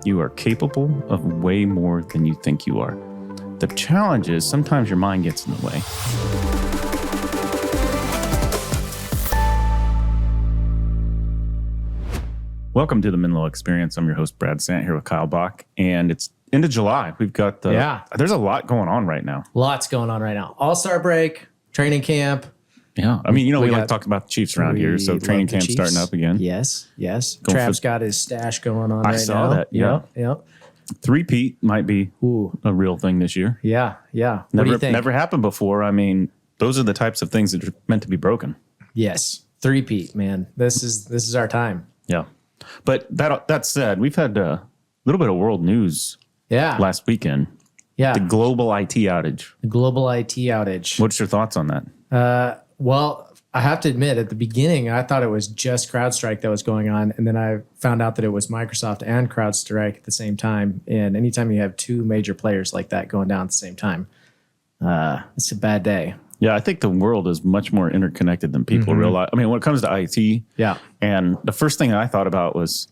You are capable of way more than you think you are. The challenge is sometimes your mind gets in the way. Welcome to the Menlo Experience. I'm your host, Brad Sant, here with Kyle Bach, and it's into July. We've got there's a lot going on right now. Lots going on right now. All-star break, training camp. Yeah. I mean, we like to talk about the Chiefs around here, so training camp's starting up again. Yes. Trav's got his stash going on right now. I saw that, yeah. Yep. Three-peat might be a real thing this year. Yeah. What do you think? Never happened before. I mean, those are the types of things that are meant to be broken. Yes. Three-peat, man. This is our time. Yeah. But that said, we've had a little bit of world news last weekend. Yeah. The global IT outage. What's your thoughts on that? Well, I have to admit, at the beginning, I thought it was just CrowdStrike that was going on. And then I found out that it was Microsoft and CrowdStrike at the same time. And anytime you have two major players like that going down at the same time, it's a bad day. Yeah, I think the world is much more interconnected than people realize. I mean, when it comes to IT, and the first thing I thought about was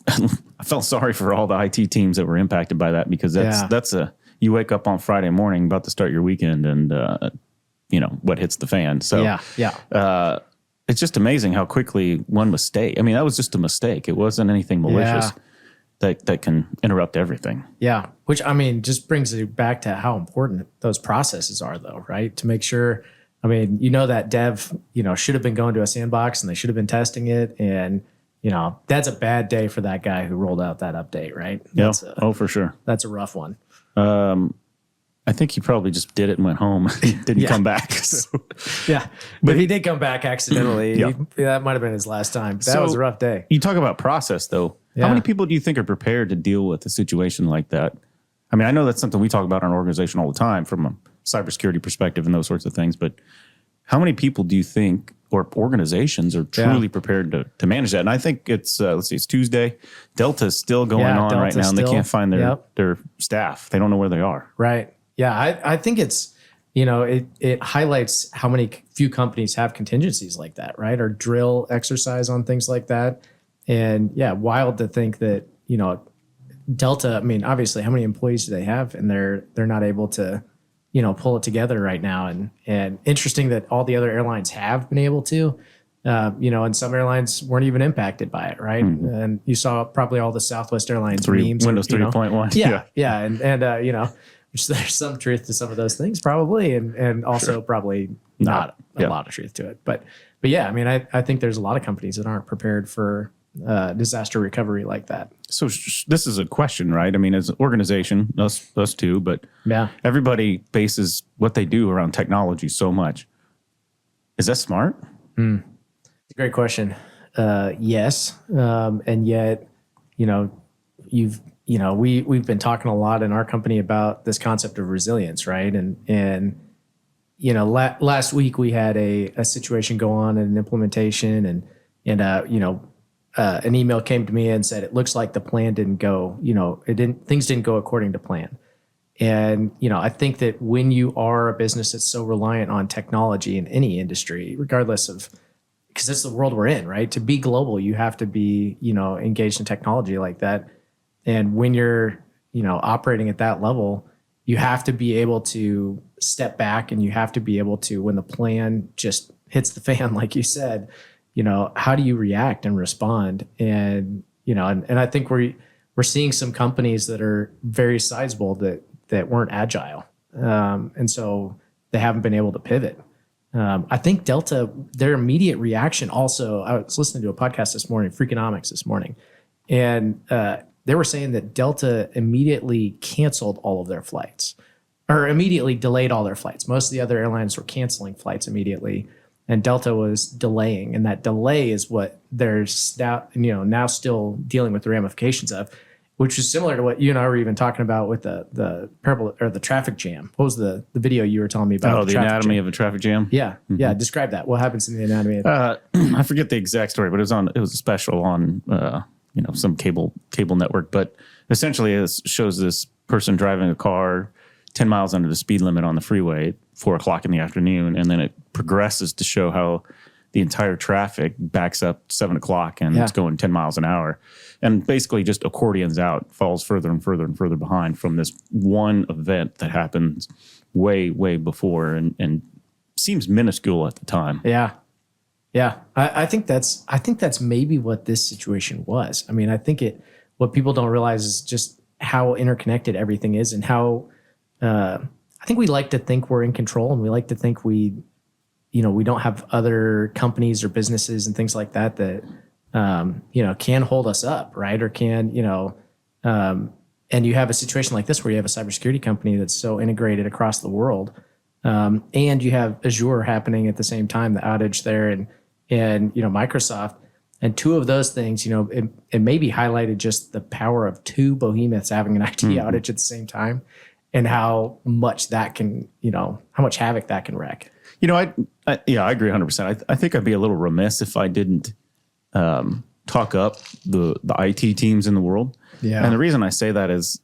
I felt sorry for all the IT teams that were impacted by that, because you wake up on Friday morning about to start your weekend and what hits the fan. So it's just amazing how quickly one mistake. I mean, that was just a mistake. It wasn't anything malicious that can interrupt everything. Yeah, which, I mean, just brings it back to how important those processes are, though, right? To make sure, I mean, that dev, should have been going to a sandbox and they should have been testing it. And, that's a bad day for that guy who rolled out that update, right? Yeah. For sure. That's a rough one. I think he probably just did it and went home. He didn't come back. So. Yeah. But he did come back accidentally. That might have been his last time. That was a rough day. You talk about process, though. Yeah. How many people do you think are prepared to deal with a situation like that? I mean, I know that's something we talk about in our organization all the time from a cybersecurity perspective and those sorts of things. But how many people do you think, or organizations, are truly prepared to manage that? And I think it's, it's Tuesday. Delta is still going on right now, and they can't find their staff. They don't know where they are. Right. Yeah, I think it's, it highlights how few companies have contingencies like that, right? Or drill exercise on things like that. And wild to think that, Delta, I mean, obviously, how many employees do they have? And they're not able to, pull it together right now. And interesting that all the other airlines have been able to, and some airlines weren't even impacted by it, right? Mm-hmm. And you saw probably all the Southwest Airlines memes. Windows 3.1. Yeah. And which there's some truth to some of those things probably, and also probably not a lot of truth to it. But yeah, I mean, I think there's a lot of companies that aren't prepared for disaster recovery like that. So this is a question, right? I mean, as an organization, us too, but everybody bases what they do around technology so much. Is that smart? It's a great question. Yes. And yet, we've been talking a lot in our company about this concept of resilience, right? And last week we had a situation go on in an implementation, and an email came to me and said, it looks like the plan didn't go, things didn't go according to plan. And, I think that when you are a business that's so reliant on technology in any industry, regardless of, because it's the world we're in, right? To be global, you have to be, engaged in technology like that. And when you're, operating at that level, you have to be able to step back, and you have to be able to, when the plan just hits the fan, like you said, how do you react and respond? And, and I think we're seeing some companies that are very sizable that weren't agile. And so they haven't been able to pivot. I think Delta, their immediate reaction also, I was listening to a podcast this morning, Freakonomics this morning, and they were saying that Delta immediately canceled all of their flights, or immediately delayed all their flights. Most of the other airlines were canceling flights immediately, and Delta was delaying. And that delay is what they're now still dealing with the ramifications of, which is similar to what you and I were even talking about with the parable, or the traffic jam. What was the video you were telling me about? Oh, the anatomy of a traffic jam. Yeah, yeah. Describe that. What happens in the anatomy? I forget the exact story, but it was a special on some cable network. But essentially, it shows this person driving a car 10 miles under the speed limit on the freeway at 4 o'clock in the afternoon, and then it progresses to show how the entire traffic backs up 7 o'clock and it's going 10 miles an hour. And basically just accordions out, falls further and further and further behind from this one event that happens way, way before and seems minuscule at the time. Yeah. Yeah. I think that's maybe what this situation was. I mean, what people don't realize is just how interconnected everything is and how, I think we like to think we're in control and we like to think we don't have other companies or businesses and things like that can hold us up, right? Or can, and you have a situation like this where you have a cybersecurity company that's so integrated across the world. And you have Azure happening at the same time, the outage there and Microsoft. And two of those things, it maybe highlighted just the power of two behemoths having an IT outage at the same time and how much that can, how much havoc that can wreak. I agree 100%. I think I'd be a little remiss if I didn't talk up the IT teams in the world. Yeah. And the reason I say that is,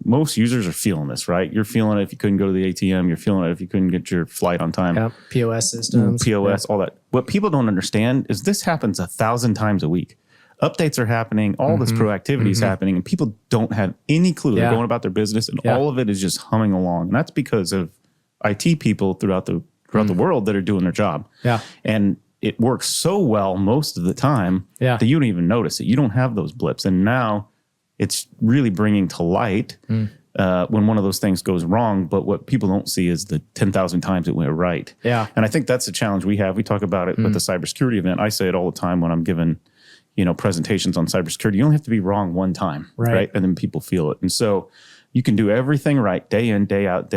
most users are feeling this, right? You're feeling it if you couldn't go to the ATM. You're feeling it if you couldn't get your flight on time. Yep. POS systems. All that. What people don't understand is this happens 1,000 times a week. Updates are happening. All this proactivity is happening, and people don't have any clue. They're going about their business, and all of it is just humming along. And that's because of IT people throughout the world that are doing their job. Yeah. And it works so well most of the time that you don't even notice it. You don't have those blips. And now it's really bringing to light when one of those things goes wrong. But what people don't see is the 10,000 times it went right. Yeah. And I think that's the challenge we have. We talk about it with the cybersecurity event. I say it all the time when I'm giving, presentations on cybersecurity. You only have to be wrong one time, right? And then people feel it. And so you can do everything right day in, day out,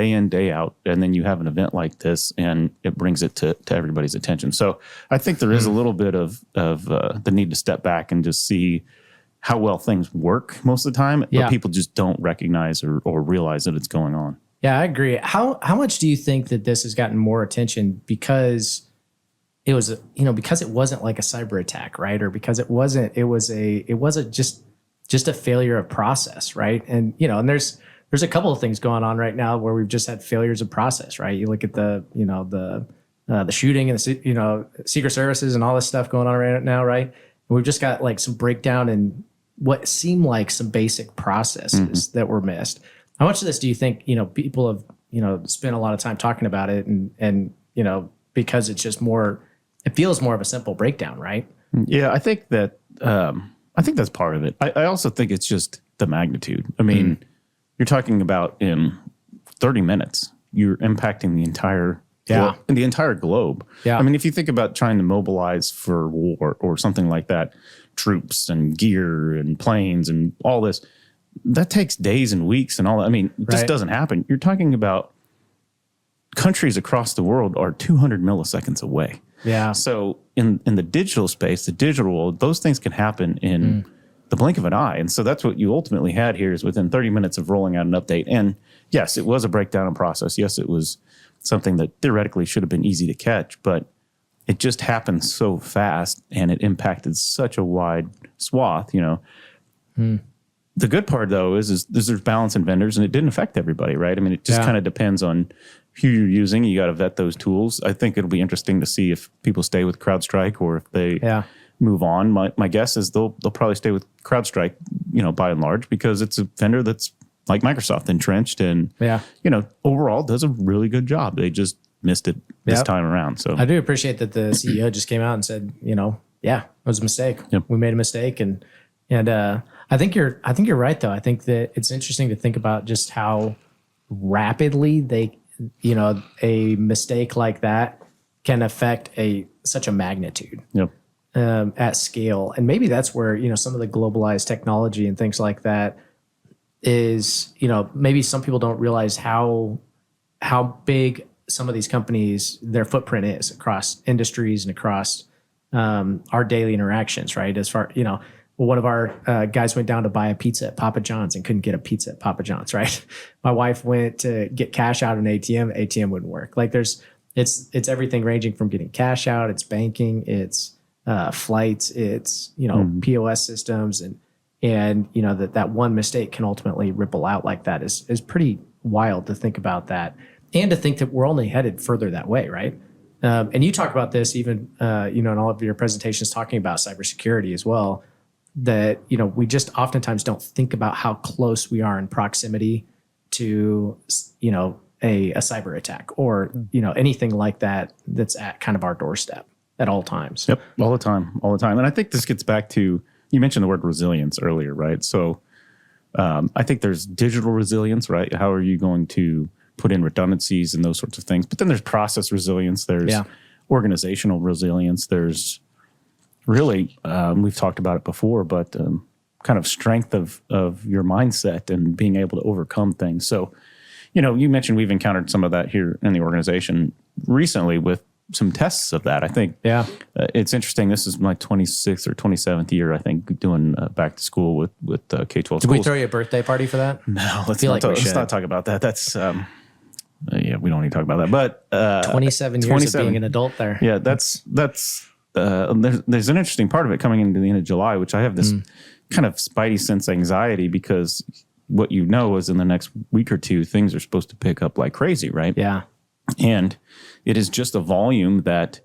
and then you have an event like this and it brings it to everybody's attention. So I think there is a little bit of the need to step back and just see how well things work most of the time, but people just don't recognize or realize that it's going on. Yeah, I agree. How much do you think that this has gotten more attention because it was, because it wasn't like a cyber attack, right? Or because it wasn't just a failure of process, right? And and there's a couple of things going on right now where we've just had failures of process, right? You look at the shooting and the secret services and all this stuff going on right now, right? And we've just got like some breakdown in what seemed like some basic processes that were missed. How much of this do you think people have spent a lot of time talking about it and because it's just it feels more of a simple breakdown, right? Yeah, I think that. I think that's part of it. I also think it's just the magnitude. I mean, you're talking about in 30 minutes, you're impacting the entire globe. Yeah. I mean, if you think about trying to mobilize for war or something like that, troops and gear and planes and all this, that takes days and weeks and all that. I mean, it just doesn't happen. You're talking about countries across the world are 200 milliseconds away. Yeah. So in the digital space, the digital world, those things can happen in the blink of an eye. And so that's what you ultimately had here is within 30 minutes of rolling out an update. And yes, it was a breakdown in process. Yes, it was something that theoretically should have been easy to catch, but it just happened so fast and it impacted such a wide swath, The good part though is there's balance in vendors and it didn't affect everybody, right? I mean, it just kind of depends on who you're using. You got to vet those tools. I think it'll be interesting to see if people stay with CrowdStrike or if they move on. My guess is they'll probably stay with CrowdStrike, by and large, because it's a vendor that's like Microsoft entrenched and, overall does a really good job. They just missed it this time around. So I do appreciate that the CEO just came out and said, it was a mistake. Yep. We made a mistake. And I think you're right though. I think that it's interesting to think about just how rapidly a mistake like that can affect such a magnitude at scale. And maybe that's where, some of the globalized technology and things like that is, maybe some people don't realize how big some of these companies, their footprint is across industries and across our daily interactions, right? As far, one of our guys went down to buy a pizza at Papa John's and couldn't get a pizza at Papa John's, right? My wife went to get cash out in an ATM wouldn't work. Like it's everything ranging from getting cash out, it's banking, it's flights, it's, POS systems and that one mistake can ultimately ripple out like that is pretty wild to think about that. And to think that we're only headed further that way, right? And you talk about this even, in all of your presentations talking about cybersecurity as well, that, we just oftentimes don't think about how close we are in proximity to, a cyber attack or, anything like that that's at kind of our doorstep at all times. Yep. All the time. And I think this gets back to, you mentioned the word resilience earlier, right? So I think there's digital resilience, right? How are you going to put in redundancies and those sorts of things? But then there's process resilience. There's organizational resilience. There's really, we've talked about it before, but kind of strength of your mindset and being able to overcome things. So, you mentioned we've encountered some of that here in the organization recently with some tests of that. I think it's interesting. This is my 26th or 27th year, I think, doing back to school with K-12 schools. Did we throw you a birthday party for that? No, let's not talk about that. That's, we don't need to talk about that. But 27 years of being an adult there. Yeah, there's an interesting part of it coming into the end of July, which I have this kind of spidey sense anxiety because what is in the next week or two, things are supposed to pick up like crazy, right? Yeah. And it is just a volume that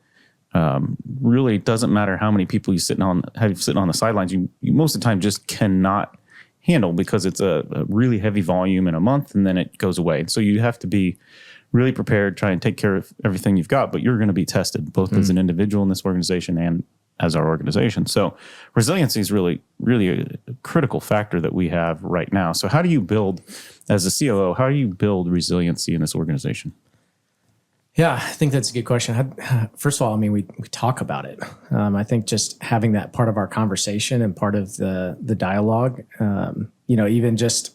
really doesn't matter how many people you sitting on the sidelines. You most of the time just cannot handle because it's a really heavy volume in a month and then it goes away. So you have to be really prepared, try and take care of everything you've got, but you're going to be tested both as an individual in this organization and as our organization. So resiliency is really, really a critical factor that we have right now. So how do you build, as a COO, how do you build resiliency in this organization? Yeah, I think that's a good question. First of all, we talk about it. I think just having that part of our conversation and part of the dialogue, even just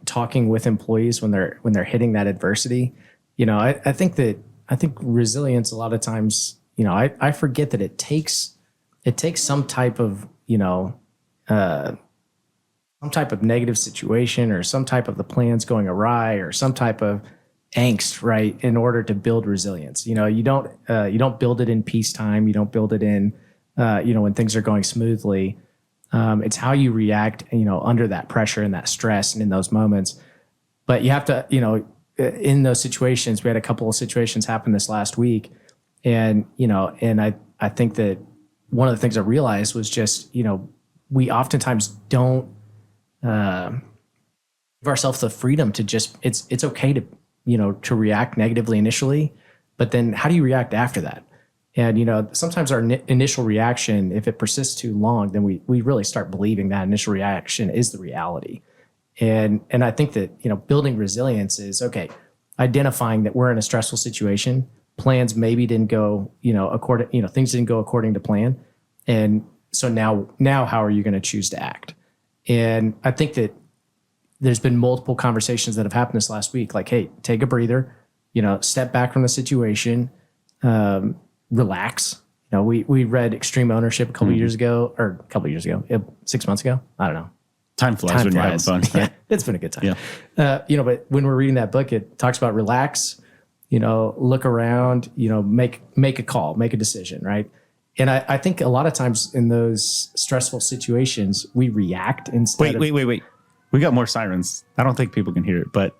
talking with employees when they're hitting that adversity. I think resilience a lot of times, I forget that it takes some type of, some type of negative situation or some type of the plans going awry or some type of angst, right, in order to build resilience. You don't build it in peacetime. You don't build it in, when things are going smoothly. It's how you react, under that pressure and that stress and in those moments. But you have to, in those situations, we had a couple of situations happen this last week. And, I think that one of the things I realized was just, we oftentimes don't give ourselves the freedom to just, it's okay to, to react negatively initially, but then how do you react after that? And, sometimes our initial reaction, if it persists too long, then we really start believing that initial reaction is the reality. And I think that, building resilience is, okay, identifying that we're in a stressful situation, plans maybe didn't go, things didn't go according to plan. And so now how are you going to choose to act? And I think that there's been multiple conversations that have happened this last week, like, hey, take a breather, step back from the situation, relax. We read Extreme Ownership a couple years ago, 6 months ago. I don't know. Time flies when you're having fun. Yeah, it's been a good time. Yeah. But when we're reading that book, it talks about relax, look around, make a call, make a decision, right? And I think a lot of times in those stressful situations, we react instead Wait. We got more sirens. I don't think people can hear it, but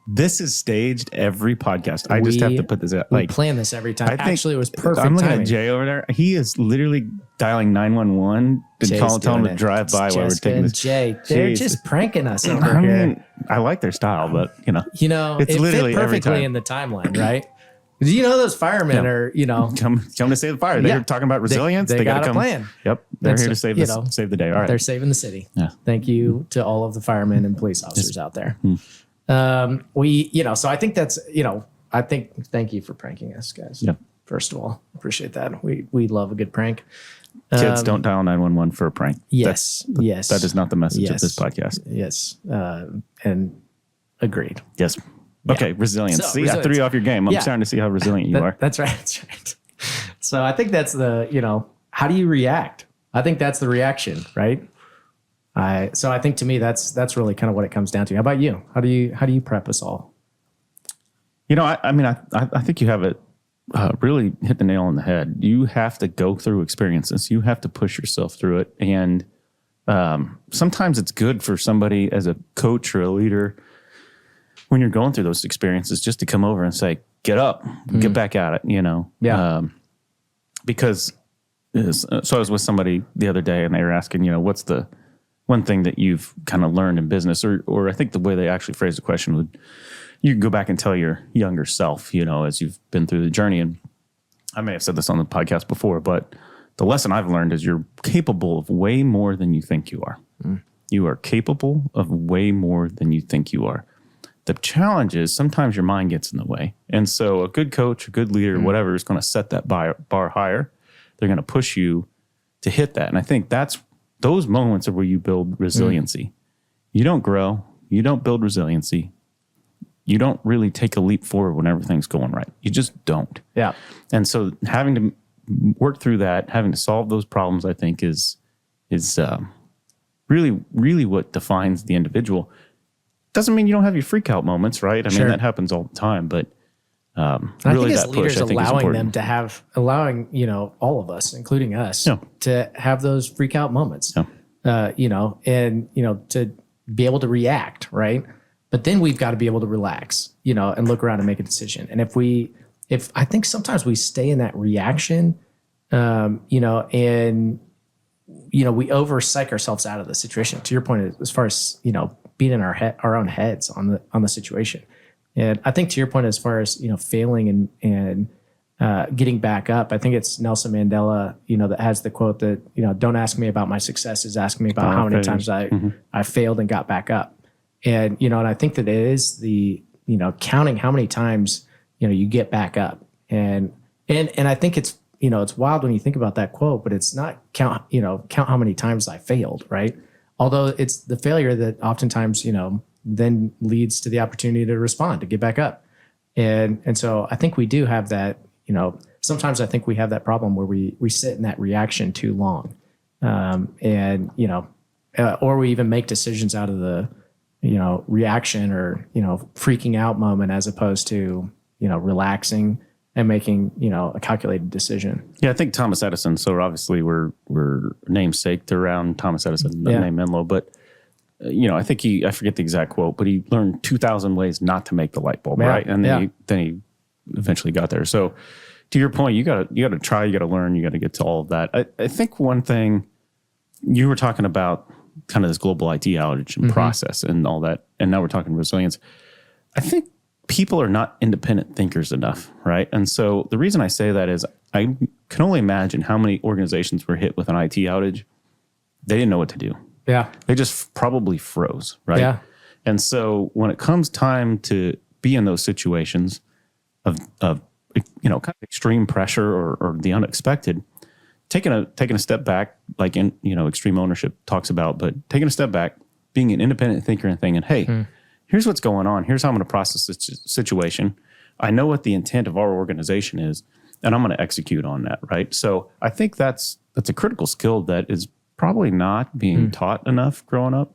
this is staged every podcast. I just have to put this out. We plan this every time. Actually, it was perfect I'm looking timing. at Jay over there. He is literally dialing 911 to tell him to drive by while we're taking this. Jay, they're just pranking us over here. I like their style, but it's literally fit perfectly in the timeline, right? Do you know those firemen are, come to save the fire? They're talking about resilience. They got got to a plan. Yep, they're here to save the day. All right, they're saving the city. Yeah. Thank you to all of the firemen and police officers out there. So I think that's, thank you for pranking us, guys. Yeah. First of all, appreciate that. We love a good prank. Kids, don't dial 911 for a prank. Yes. Yes. That is not the message of this podcast. Yes. And agreed. Yes. Okay. Resilience. See, I threw you off your game. I'm starting to see how resilient you are. That's right. So I think that's how do you react? I think that's the reaction, right? So I think to me, that's really kind of what it comes down to. How about you? How do you prep us all? I think you have it really hit the nail on the head. You have to go through experiences. You have to push yourself through it. And sometimes it's good for somebody as a coach or a leader when you're going through those experiences just to come over and say, get up, get back at it, Yeah. Because so I was with somebody the other day and they were asking, what's the one thing that you've kind of learned in business, or I think the way they actually phrased the question would, you can go back and tell your younger self, as you've been through the journey. And I may have said this on the podcast before, but the lesson I've learned is you're capable of way more than you think you are. You are capable of way more than you think you are. The challenge is sometimes your mind gets in the way. And so a good coach, a good leader, whatever, is going to set that bar higher. They're going to push you to hit that. And I think those moments are where you build resiliency. You don't grow. You don't build resiliency. You don't really take a leap forward when everything's going right. You just don't. Yeah. And so having to work through that, having to solve those problems, I think is really, really what defines the individual. Doesn't mean you don't have your freak out moments, right? I mean, that happens all the time, but really that push, I think allowing them to have, all of us, including us, to have those freak out moments, to be able to react, right? But then we've got to be able to relax, and look around and make a decision. And if I think sometimes we stay in that reaction, and we over psych ourselves out of the situation. To your point, as far as being in our own heads on the situation, and I think to your point, as far as failing and getting back up, I think it's Nelson Mandela, that has the quote that don't ask me about my successes, ask me about how many times I failed and got back up. And, and I think that it is the, counting how many times, you get back up. And I think it's, it's wild when you think about that quote, but it's not count how many times I failed, right? Although it's the failure that oftentimes, then leads to the opportunity to respond, to get back up. And so I think we do have that, sometimes I think we have that problem where we sit in that reaction too long. Or we even make decisions out of the, reaction or, freaking out moment as opposed to, relaxing and making, a calculated decision. Yeah, I think Thomas Edison, so obviously we're namesaked around Thomas Edison, the name Menlo, but, I think I forget the exact quote, but he learned 2,000 ways not to make the light bulb, right? And then he eventually got there. So to your point, you got to try, you got to learn, you got to get to all of that. I think one thing you were talking about, kind of this global IT outage and process and all that, and now we're talking resilience. I think people are not independent thinkers enough, right? And so the reason I say that is I can only imagine how many organizations were hit with an IT outage. They didn't know what to do. Yeah. They just probably froze, right? Yeah. And so when it comes time to be in those situations of kind of extreme pressure or the unexpected, taking a step back, like in extreme ownership talks about, but taking a step back, being an independent thinker and thinking, hey, here's what's going on. Here's how I'm going to process this situation. I know what the intent of our organization is, and I'm going to execute on that, right? So I think that's a critical skill that is probably not being taught enough growing up.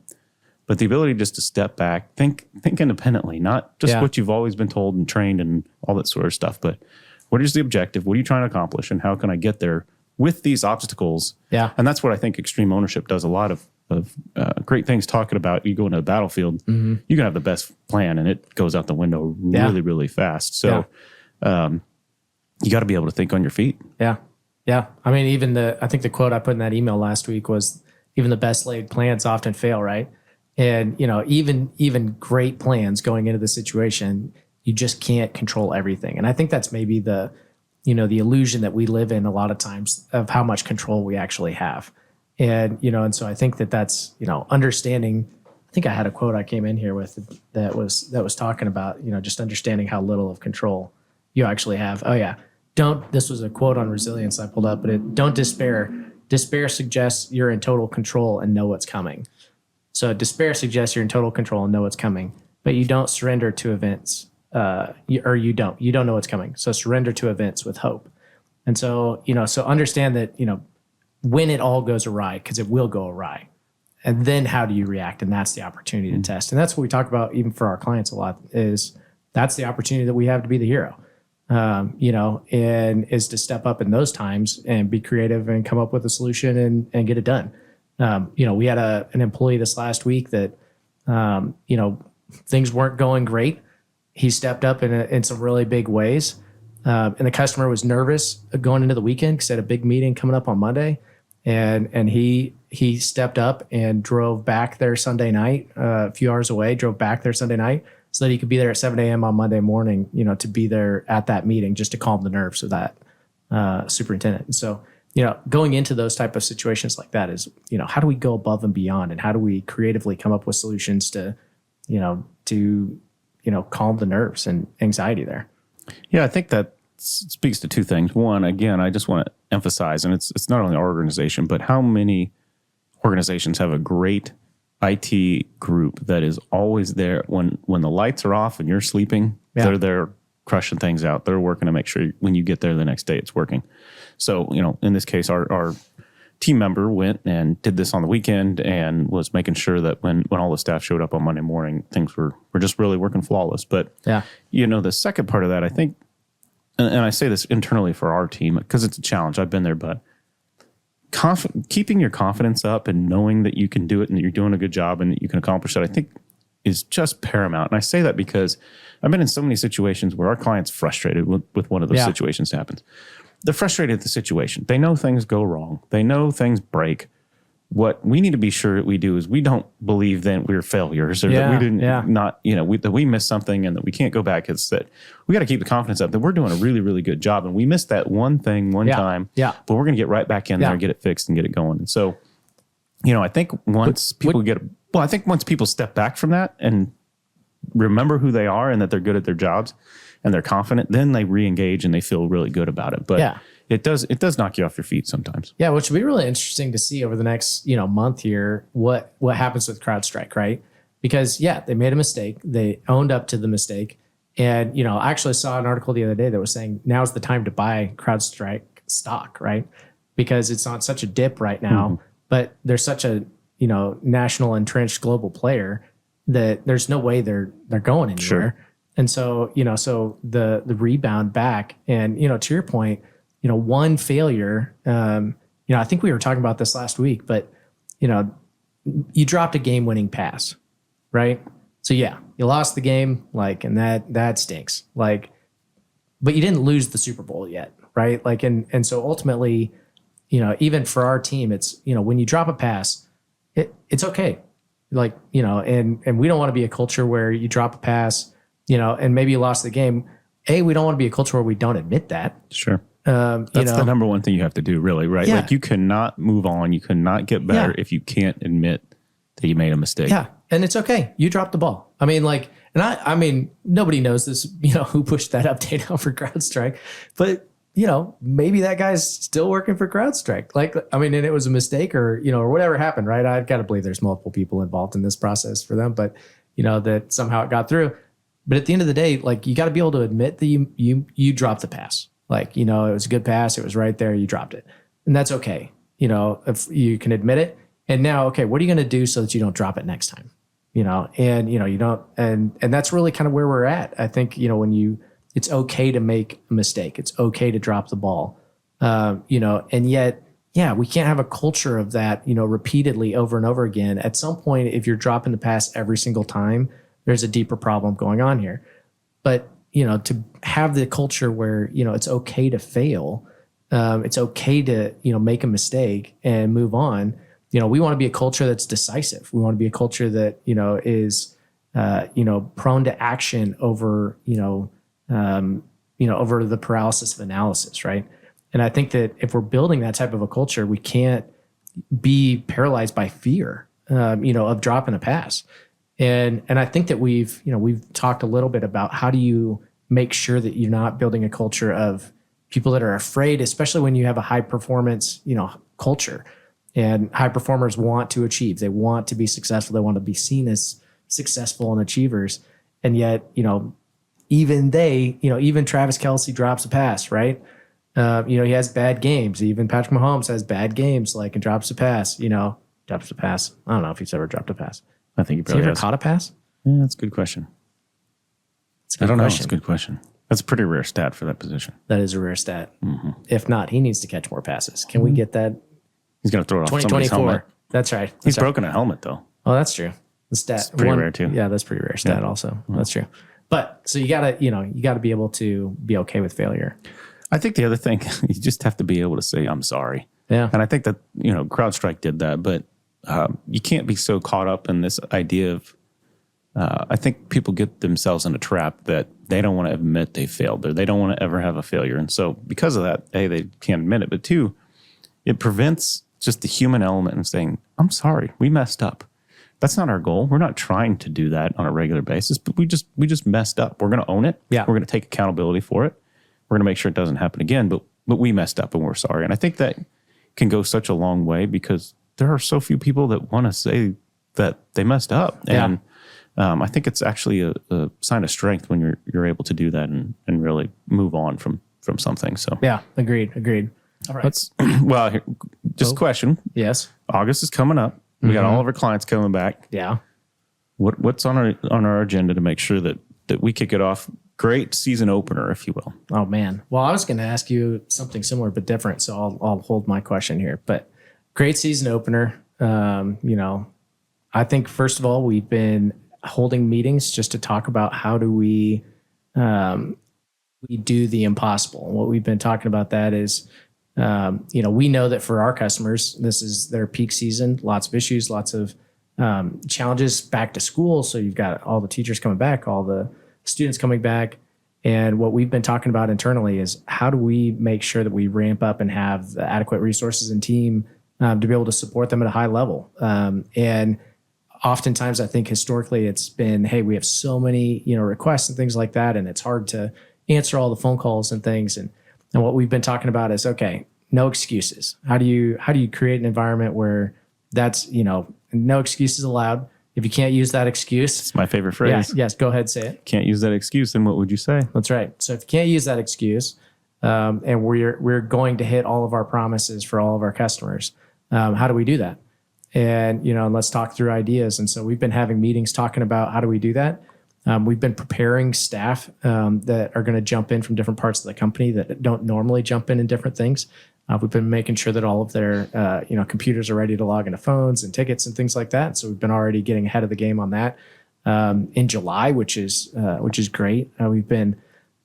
But the ability just to step back, think independently, not just what you've always been told and trained and all that sort of stuff, but what is the objective? What are you trying to accomplish, and how can I get there with these obstacles? Yeah. And that's what I think extreme ownership does a lot of great things, talking about. You go into a battlefield, you can have the best plan and it goes out the window really, really fast. So you got to be able to think on your feet. Yeah. Yeah. I mean, I think the quote I put in that email last week was, even the best laid plans often fail, right? And, even great plans going into the situation, you just can't control everything. And I think that's maybe the illusion that we live in a lot of times of how much control we actually have. And, and so I think that's, understanding. I think I had a quote I came in here with that was talking about, just understanding how little of control you actually have. Oh yeah. This was a quote on resilience I pulled up, but don't despair. Despair suggests you're in total control and know what's coming. So despair suggests you're in total control and know what's coming, but you don't surrender to events. You don't know what's coming. So surrender to events with hope. And so, so understand that, when it all goes awry, because it will go awry, and then how do you react? And that's the opportunity to test. And that's what we talk about even for our clients a lot, is that's the opportunity that we have to be the hero, and is to step up in those times and be creative and come up with a solution and get it done. We had an employee this last week that, things weren't going great. he stepped up in some really big ways. And the customer was nervous going into the weekend because they had a big meeting coming up on Monday. And he stepped up and drove back there Sunday night, a few hours away, drove back there Sunday night so that he could be there at 7 a.m. on Monday morning, to be there at that meeting just to calm the nerves of that superintendent. And so, going into those type of situations like that is, how do we go above and beyond, and how do we creatively come up with solutions to calm the nerves and anxiety there? Yeah, I think that speaks to two things. One, again, I just want to emphasize, and it's not only our organization, but how many organizations have a great IT group that is always there when the lights are off and you're sleeping. Yeah. They're there crushing things out. They're working to make sure when you get there the next day it's working. So, in this case, our team member went and did this on the weekend and was making sure that when all the staff showed up on Monday morning, things were just really working flawless. But, yeah, the second part of that, I think, and I say this internally for our team because it's a challenge. I've been there, but keeping your confidence up and knowing that you can do it and that you're doing a good job and that you can accomplish it, I think is just paramount. And I say that because I've been in so many situations where our client's frustrated with one of those situations that happens. They're frustrated at the situation. They know things go wrong. They know things break. What we need to be sure that we do is we don't believe that we're failures or that we didn't that we missed something and that we can't go back. It's that we got to keep the confidence up that we're doing a really, really good job. And we missed that one thing one time, but we're going to get right back in there and get it fixed and get it going. And so, I think once people step back from that and remember who they are and that they're good at their jobs and they're confident, then they re-engage and they feel really good about it. But it does knock you off your feet sometimes. Yeah, which will be really interesting to see over the next, month here, what happens with CrowdStrike, right? Because they made a mistake. They owned up to the mistake. And, I actually saw an article the other day that was saying now's the time to buy CrowdStrike stock, right? Because it's on such a dip right now, but there's such a, national entrenched global player that there's no way they're going anywhere. Sure. And so, so the rebound back and, to your point, one failure, I think we were talking about this last week, but, you dropped a game-winning pass, right? So you lost the game, and that stinks. But you didn't lose the Super Bowl yet, right? And so ultimately, even for our team, it's, when you drop a pass, it's okay. And we don't want to be a culture where you drop a pass, and maybe you lost the game. We don't want to be a culture where we don't admit that. Sure. That's the number one thing you have to do, really, right? Yeah. You cannot move on. You cannot get better if you can't admit that you made a mistake. Yeah. And it's okay. You dropped the ball. I mean, nobody knows this, who pushed that update out for CrowdStrike, but maybe that guy's still working for CrowdStrike. And it was a mistake or whatever happened, right? I've got to believe there's multiple people involved in this process for them, but that somehow it got through. But at the end of the day, you got to be able to admit that you dropped the pass. It was a good pass. It was right there. You dropped it. And that's okay. If you can admit it. And now, okay, what are you going to do so that you don't drop it next time? You don't, and that's really kind of where we're at. I think, it's okay to make a mistake. It's okay to drop the ball. And yet, we can't have a culture of that, repeatedly over and over again. At some point, if you're dropping the pass every single time, there's a deeper problem going on here. But, to have the culture where, it's okay to fail, it's okay to, make a mistake and move on. We want to be a culture that's decisive. We want to be a culture that, is, prone to action over, over the paralysis of analysis, right? And I think that if we're building that type of a culture, we can't be paralyzed by fear, of dropping a pass. And I think that we've talked a little bit about how do you make sure that you're not building a culture of people that are afraid, especially when you have a high performance, culture. And high performers want to achieve. They want to be successful. They want to be seen as successful and achievers. And yet, even Travis Kelce drops a pass, right? He has bad games. Even Patrick Mahomes has bad games, and drops a pass, drops a pass. I don't know if he's ever dropped a pass. I think he probably has. Has he ever caught a pass? Yeah, that's a good question. I don't know. It's a good question. That's a pretty rare stat for that position. That is a rare stat. Mm-hmm. If not, he needs to catch more passes. Can we get that? He's going to throw it off somebody's helmet. That's right. He's broken a helmet, though. Oh, that's true. The stat. It's pretty rare, too. Yeah, that's pretty rare stat also. Mm-hmm. That's true. But so you gotta be able to be okay with failure. I think the other thing, you just have to be able to say, I'm sorry. Yeah. And I think that, CrowdStrike did that, but you can't be so caught up in this idea of, I think people get themselves in a trap that they don't want to admit they failed or they don't want to ever have a failure. And so because of that, A, they can't admit it, but two, it prevents just the human element of saying, I'm sorry, we messed up. That's not our goal. We're not trying to do that on a regular basis, but we just messed up. We're going to own it. Yeah. We're going to take accountability for it. We're going to make sure it doesn't happen again, but we messed up and we're sorry. And I think that can go such a long way because there are so few people that want to say that they messed up. And I think it's actually a sign of strength when you're able to do that and really move on from something. So yeah, agreed. All right. Just a question. Yes. August is coming up. We got all of our clients coming back. Yeah. What's on our agenda to make sure that we kick it off? Great season opener, if you will. Oh man. Well, I was going to ask you something similar but different, so I'll hold my question here. But great season opener. I think first of all, we've been holding meetings just to talk about how do we do the impossible. And what we've been talking about that is, we know that for our customers, this is their peak season, lots of issues, lots of challenges back to school. So you've got all the teachers coming back, all the students coming back. And what we've been talking about internally is how do we make sure that we ramp up and have the adequate resources and team to be able to support them at a high level. And oftentimes I think historically it's been, hey, we have so many, requests and things like that. And it's hard to answer all the phone calls and things. And what we've been talking about is, okay, no excuses. How do you create an environment where that's, no excuses allowed? If you can't use that excuse. It's my favorite phrase. Yes, go ahead, say it. Can't use that excuse, then what would you say? That's right. So if you can't use that excuse, and we're going to hit all of our promises for all of our customers, how do we do that? And, and let's talk through ideas. And so we've been having meetings talking about how do we do that. We've been preparing staff that are going to jump in from different parts of the company that don't normally jump in different things. We've been making sure that all of their computers are ready to log into phones and tickets and things like that. So we've been already getting ahead of the game on that in July, which is great. We've been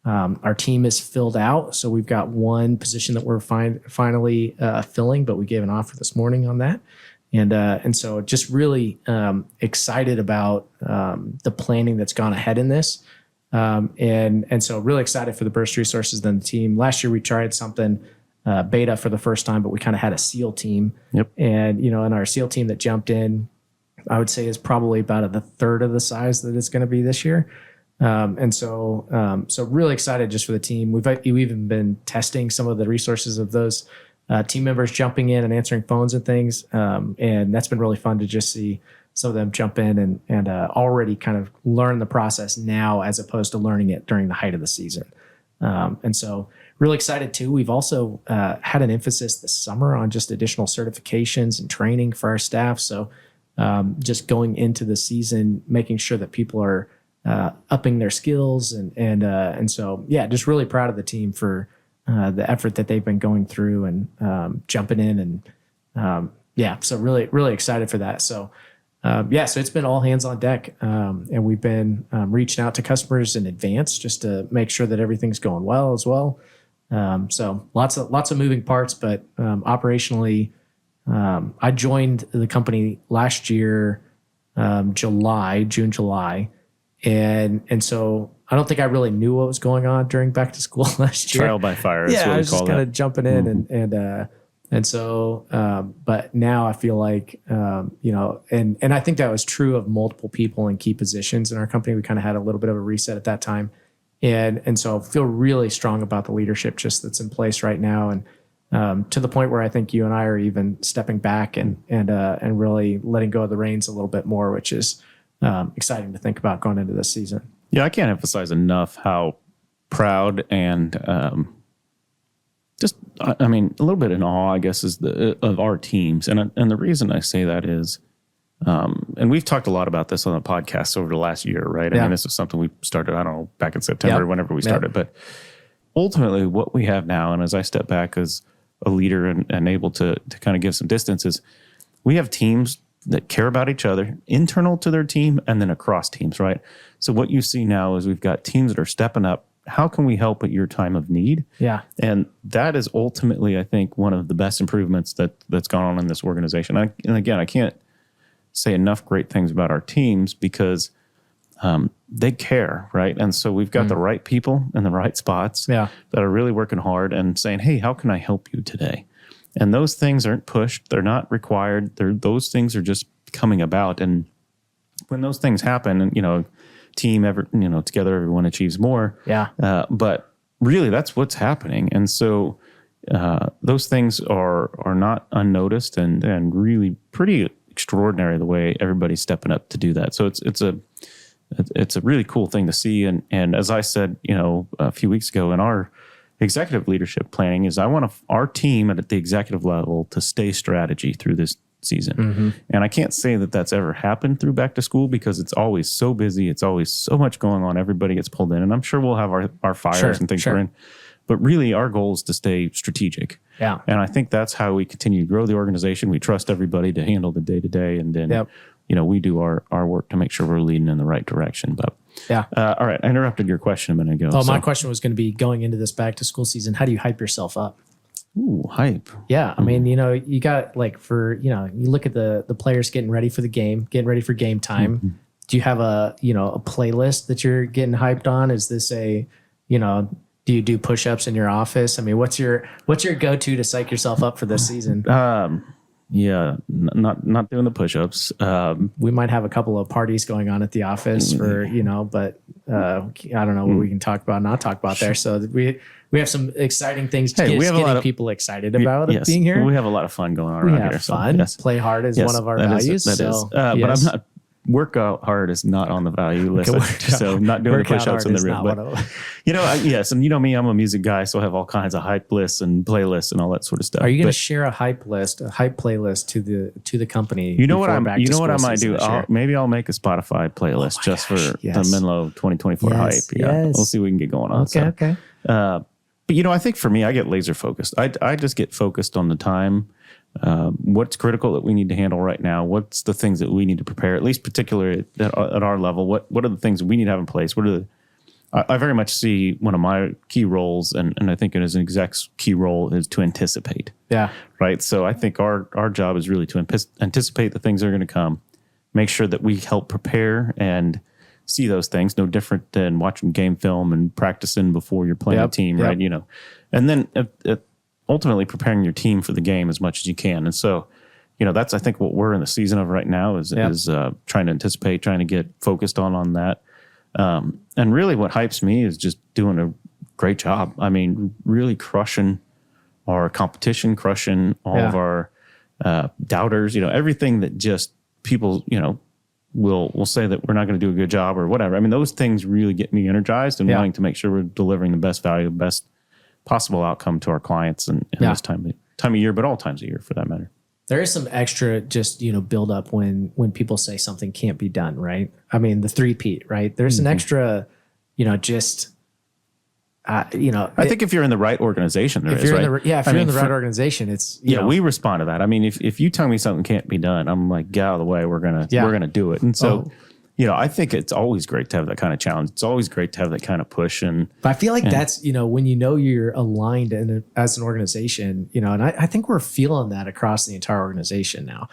our team is filled out, so we've got one position that we're finally filling, but we gave an offer this morning on that. And so just really excited about the planning that's gone ahead in this. And so really excited for the burst resources and the team. Last year we tried something beta for the first time, but we kind of had a SEAL team. Yep. And, and our SEAL team that jumped in, I would say is probably about a third of the size that it's going to be this year. So really excited just for the team. We've even been testing some of the resources of those team members jumping in and answering phones and things. And that's been really fun to just see some of them jump in and already kind of learn the process now as opposed to learning it during the height of the season. And so really excited too. We've also had an emphasis this summer on just additional certifications and training for our staff. So just going into the season, making sure that people are upping their skills. And so, yeah, just really proud of the team for the effort that they've been going through and jumping in. And so really, really excited for that. So, so it's been all hands on deck. And we've been reaching out to customers in advance just to make sure that everything's going well as well. So lots of moving parts, but operationally, I joined the company last year, June, July. And so I don't think I really knew what was going on during back to school last year. Trial by fire. Is Yeah, what I was just kind of jumping in and so, but now I feel like, and I think that was true of multiple people in key positions in our company. We kind of had a little bit of a reset at that time. And so I feel really strong about the leadership just that's in place right now. And to the point where I think you and I are even stepping back and really letting go of the reins a little bit more, which is exciting to think about going into this season. Yeah, I can't emphasize enough how proud and a little bit in awe, I guess, is of our teams. And the reason I say that is, and we've talked a lot about this on the podcast over the last year, right? I mean, this is something we started, I don't know, back in September, whenever we started. But ultimately what we have now, and as I step back as a leader and able to kind of give some distance, is we have teams that care about each other, internal to their team, and then across teams, right? So what you see now is we've got teams that are stepping up. How can we help at your time of need? Yeah. And that is ultimately, I think, one of the best improvements that's gone on in this organization. And again, I can't say enough great things about our teams because they care, right? And so we've got the right people in the right spots that are really working hard and saying, hey, how can I help you today? And those things aren't pushed. They're not required. Those things are just coming about. And when those things happen, and, together everyone achieves more. Yeah. But really, that's what's happening. And so those things are not unnoticed and really pretty extraordinary the way everybody's stepping up to do that. So it's a really cool thing to see. And as I said, a few weeks ago in our executive leadership planning is I want our team at the executive level to stay strategy through this season. Mm-hmm. And I can't say that that's ever happened through back to school because it's always so busy. It's always so much going on. Everybody gets pulled in, and I'm sure we'll have our fires and things we're in. But really our goal is to stay strategic. Yeah. And I think that's how we continue to grow the organization. We trust everybody to handle the day to day. And then, we do our work to make sure we're leading in the right direction. But all right. I interrupted your question a minute ago. Oh, my question was going to be going into this back to school season. How do you hype yourself up? Ooh, hype. Yeah. I mean, you got you look at the players getting ready for the game, getting ready for game time. Mm-hmm. Do you have a playlist that you're getting hyped on? Is this do you do push-ups in your office? I mean, what's your go-to to psych yourself up for this season? Not doing the push-ups. We might have a couple of parties going on at the office for, but I don't know what we can talk about, not talk about there. So we have some exciting things to getting people excited about being here. We have a lot of fun going on around here. Fun. So, play hard is one of our values. But I'm not. Work out hard is not on the value list. So not doing the push-ups in the room. But, yes. And me, I'm a music guy, so I have all kinds of hype lists and playlists and all that sort of stuff. Are you going to share a hype playlist to the company? You know what I might do? Maybe I'll make a Spotify playlist for the Menlo 2024 hype. Yeah. We'll see what we can get going on. Okay. But I think for me, I get laser focused. I just get focused on the time. What's critical that we need to handle right now? What's the things that we need to prepare, at least particularly at our level? What are the things we need to have in place? I very much see one of my key roles, and I think it is an exec's key role, is to anticipate. Yeah. Right. So I think our job is really to anticipate the things that are going to come, make sure that we help prepare and see those things, no different than watching game film and practicing before you're playing a team, right? And then ultimately preparing your team for the game as much as you can. And so, that's, I think, what we're in the season of right now is trying to anticipate, trying to get focused on that. And really what hypes me is just doing a great job. I mean, really crushing our competition, crushing all of our doubters, everything that just people, will say that we're not going to do a good job or whatever. I mean, those things really get me energized and wanting to make sure we're delivering the best value, best possible outcome to our clients in this time of year, but all times of year for that matter. There is some extra just, build up when people say something can't be done, right? I mean, the 3-peat, right? There's an extra, I think if you're in the right organization, if you're in the right organization, it's, we respond to that. I mean, if you tell me something can't be done, I'm like, get out of the way. We're going to do it. And so, I think it's always great to have that kind of challenge. It's always great to have that kind of push. But I feel like that's, when you're aligned as an organization, and I think we're feeling that across the entire organization now.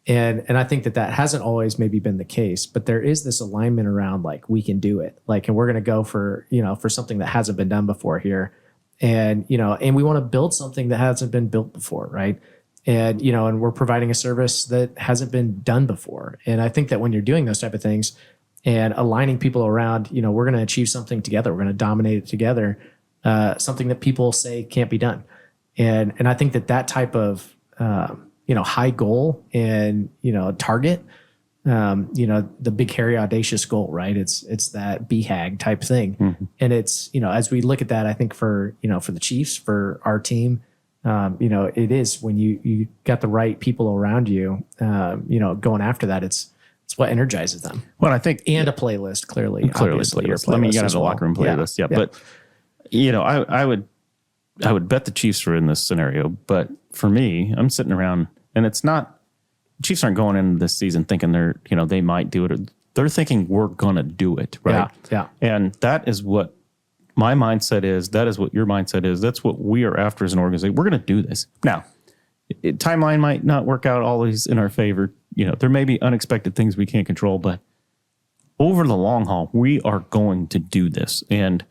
And I think that hasn't always maybe been the case, but there is this alignment around like, we can do it. Like, and we're going to go for something that hasn't been done before here. And, and we want to build something that hasn't been built before. Right. And, and we're providing a service that hasn't been done before. And I think that when you're doing those type of things and aligning people around, we're going to achieve something together. We're going to dominate it together. Something that people say can't be done. And I think that type of, high goal and, target, the big, hairy, audacious goal, right? It's that BHAG type thing. Mm-hmm. And it's, as we look at that, I think for the Chiefs, for our team, it is when you got the right people around you, going after that, it's what energizes them. Well, I think, and a playlist, clearly playlist. I mean, you got to have a locker room playlist. Yeah. But, I would bet the Chiefs were in this scenario, but for me, I'm sitting around and it's not Chiefs aren't going into this season thinking they might do it. They're thinking we're going to do it, right? Yeah. And that is what my mindset is. That is what your mindset is. That's what we are after as an organization. We're going to do this. Now, timeline might not work out always in our favor. There may be unexpected things we can't control, but over the long haul, we are going to do this. And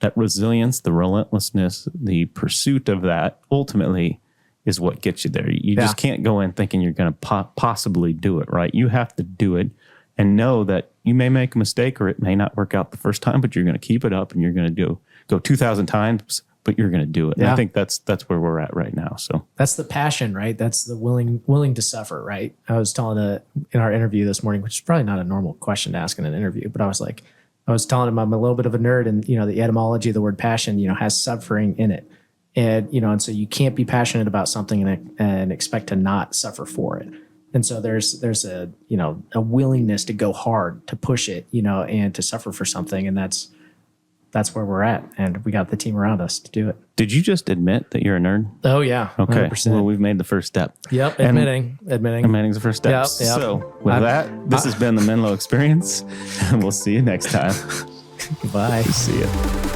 that resilience, the relentlessness, the pursuit of that ultimately is what gets you there. You just can't go in thinking you're going to possibly do it, right? You have to do it and know that you may make a mistake or it may not work out the first time, but you're going to keep it up and you're going to go 2,000 times, but you're going to do it. And I think that's where we're at right now. So that's the passion, right? That's the willing to suffer, right? I was telling in our interview this morning, which is probably not a normal question to ask in an interview, but I was telling him I'm a little bit of a nerd, and the etymology of the word passion, has suffering in it, and so you can't be passionate about something and expect to not suffer for it. And so there's a a willingness to go hard, to push it, and to suffer for something, and that's where we're at, and we got the team around us to do it. Did you just admit that you're a nerd? Oh yeah, okay. 100%. Well, we've made the first step. Yep, admitting's the first step. Yep. So with that, this has been the Menlo Experience, and we'll see you next time. Goodbye. See you.